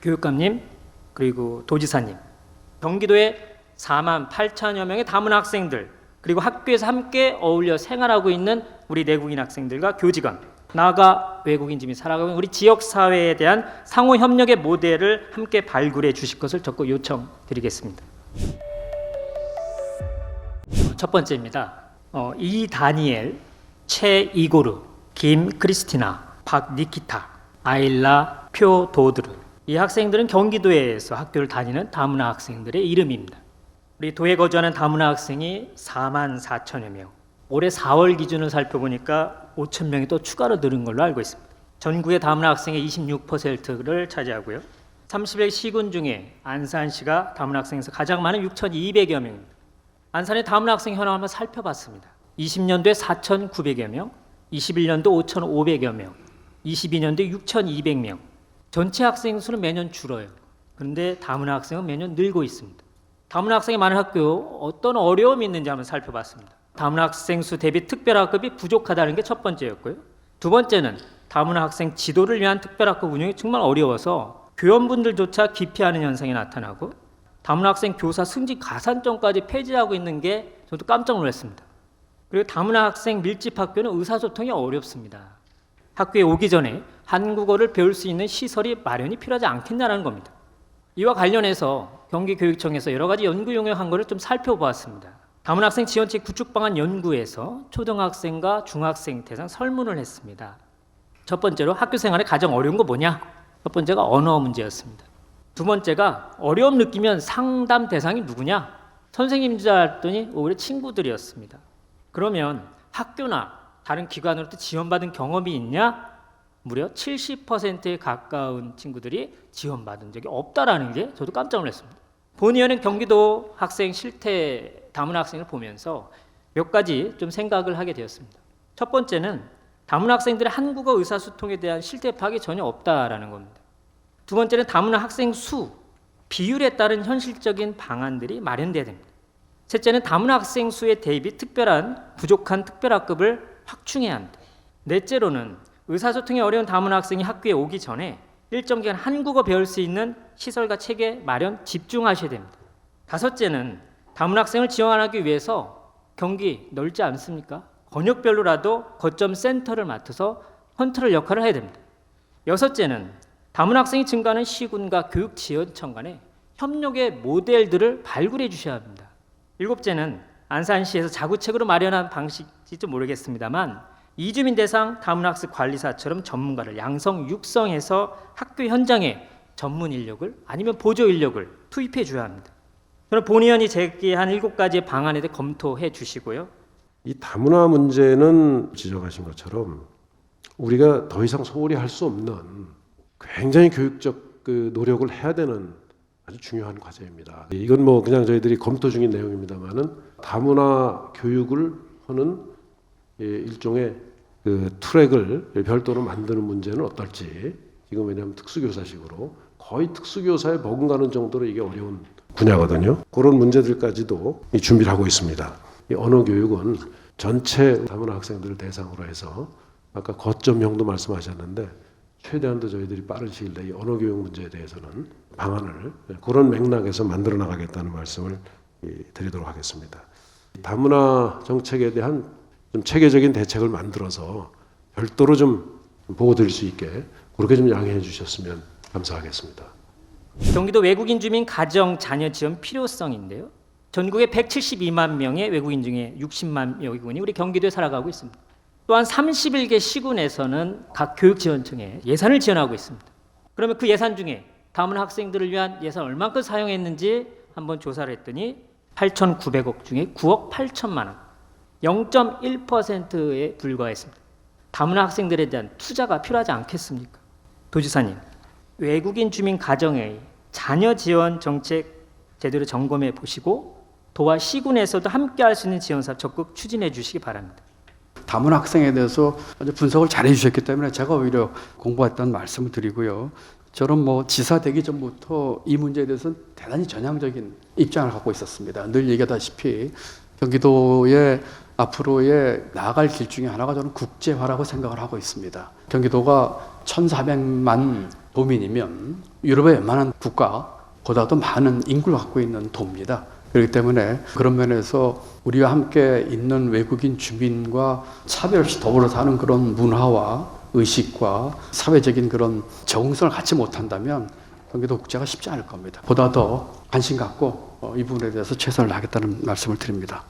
교육감님, 그리고 도지사님, 경기도에 4만 8천여 명의 다문화 학생들, 그리고 학교에서 함께 어울려 생활하고 있는 우리 내국인 학생들과 교직원, 나아가 외국인들이 살아가고 있는 우리 지역사회에 대한 상호 협력의 모델을 함께 발굴해 주실 것을 적극 요청드리겠습니다. 첫 번째입니다. 이다니엘, 최이고르, 김크리스티나, 박니키타, 아일라 표도드르, 이 학생들은 경기도에서 학교를 다니는 다문화 학생들의 이름입니다. 우리 도에 거주하는 다문화 학생이 4만 4천여 명, 올해 4월 기준을 살펴보니까 5천 명이 또 추가로 늘은 걸로 알고 있습니다. 전국의 다문화 학생의 26%를 차지하고요. 30의 시군 중에 안산시가 다문화 학생에서 가장 많은 6,200여 명입니다. 안산의 다문화 학생 현황을 한번 살펴봤습니다. 20년도에 4,900여 명, 21년도 5,500여 명, 22년도에 6,200명. 전체 학생 수는 매년 줄어요. 그런데 다문화 학생은 매년 늘고 있습니다. 다문화 학생이 많은 학교 어떤 어려움이 있는지 한번 살펴봤습니다. 다문화 학생 수 대비 특별학급이 부족하다는 게 첫 번째였고요. 두 번째는 다문화 학생 지도를 위한 특별학급 운영이 정말 어려워서 교원분들조차 기피하는 현상이 나타나고 다문화 학생 교사 승진 가산점까지 폐지하고 있는 게 저도 깜짝 놀랐습니다. 그리고 다문화 학생 밀집 학교는 의사소통이 어렵습니다. 학교에 오기 전에 한국어를 배울 수 있는 시설이 마련이 필요하지 않겠냐는 겁니다. 이와 관련해서 경기교육청에서 여러 가지 연구 용역한 것을 좀 살펴보았습니다. 다문화 학생 지원책 구축 방안 연구에서 초등학생과 중학생 대상 설문을 했습니다. 첫 번째로 학교 생활에 가장 어려운 거 뭐냐? 첫 번째가 언어 문제였습니다. 두 번째가 어려움 느끼면 상담 대상이 누구냐? 선생님인 줄 알았더니 오히려 친구들이었습니다. 그러면 학교나 다른 기관으로부터 지원받은 경험이 있냐? 무려 70%에 가까운 친구들이 지원받은 적이 없다라는 게 저도 깜짝 놀랐습니다. 본의원은 경기도 학생 실태 다문화 학생을 보면서 몇 가지 좀 생각을 하게 되었습니다. 첫 번째는 다문화 학생들의 한국어 의사소통에 대한 실태 파악이 전혀 없다라는 겁니다. 두 번째는 다문화 학생 수, 비율에 따른 현실적인 방안들이 마련돼야 됩니다. 셋째는 다문화 학생 수에 대비 특별한 부족한 특별학급을 확충해야 합니다. 넷째로는 의사소통이 어려운 다문화 학생이 학교에 오기 전에 일정 기간 한국어 배울 수 있는 시설과 체계 마련 집중하셔야 됩니다. 다섯째는 다문화 학생을 지원하기 위해서 경기 넓지 않습니까? 권역별로라도 거점 센터를 맡아서 컨트롤 역할을 해야 됩니다. 여섯째는 다문화 학생이 증가하는 시군과 교육지원청 간에 협력의 모델들을 발굴해 주셔야 합니다. 일곱째는 안산시에서 자구책으로 마련한 방식일지 모르겠습니다만 이주민 대상 다문화 학습 관리사처럼 전문가를 양성 육성해서 학교 현장에 전문 인력을 아니면 보조 인력을 투입해 줘야 합니다. 저는 본의원이 제기한 7가지의 방안에 대해 검토해 주시고요. 이 다문화 문제는 지적하신 것처럼 우리가 더 이상 소홀히 할 수 없는 굉장히 교육적 노력을 해야 되는 아주 중요한 과제입니다. 이건 뭐 그냥 저희들이 검토 중인 내용입니다만은 다문화 교육을 하는 일종의 트랙을 별도로 만드는 문제는 어떨지. 지금 왜냐하면 특수교사식으로 거의 특수교사에 버금가는 정도로 이게 어려운 분야거든요. 그런 문제들까지도 준비를 하고 있습니다. 이 언어 교육은 전체 다문화 학생들을 대상으로 해서 아까 거점형도 말씀하셨는데 최대한도 저희들이 빠른 시일 내에 언어 교육 문제에 대해서는 방안을 그런 맥락에서 만들어 나가겠다는 말씀을 드리도록 하겠습니다. 다문화 정책에 대한 좀 체계적인 대책을 만들어서 별도로 좀 보고 드릴 수 있게 그렇게 좀 양해해 주셨으면 감사하겠습니다. 경기도 외국인 주민 가정 자녀 지원 필요성인데요. 전국에 172만 명의 외국인 중에 60만 외국인이 우리 경기도에 살아가고 있습니다. 또한 31개 시군에서는 각 교육지원청에 예산을 지원하고 있습니다. 그러면 그 예산 중에 다문화 학생들을 위한 예산 얼마큼 사용했는지 한번 조사를 했더니 8,900억 중에 9억 8천만 원, 0.1%에 불과했습니다. 다문화 학생들에 대한 투자가 필요하지 않겠습니까? 도지사님, 외국인 주민 가정의 자녀 지원 정책 제대로 점검해 보시고 도와 시군에서도 함께 할 수 있는 지원 사업 적극 추진해 주시기 바랍니다. 다문화 학생에 대해서 아주 분석을 잘 해주셨기 때문에 제가 오히려 공부했다는 말씀을 드리고요. 저는 뭐 지사 되기 전부터 이 문제에 대해서는 대단히 전향적인 입장을 갖고 있었습니다. 늘 얘기하다시피 경기도의 앞으로의 나아갈 길 중에 하나가 저는 국제화라고 생각을 하고 있습니다. 경기도가 1,400만 도민이면 유럽의 웬만한 국가보다도 많은 인구를 갖고 있는 도입니다. 그렇기 때문에 그런 면에서 우리와 함께 있는 외국인 주민과 차별 없이 더불어 사는 그런 문화와 의식과 사회적인 그런 적응성을 갖지 못한다면 경기도 국제가 쉽지 않을 겁니다. 보다 더 관심 갖고 이 부분에 대해서 최선을 다하겠다는 말씀을 드립니다.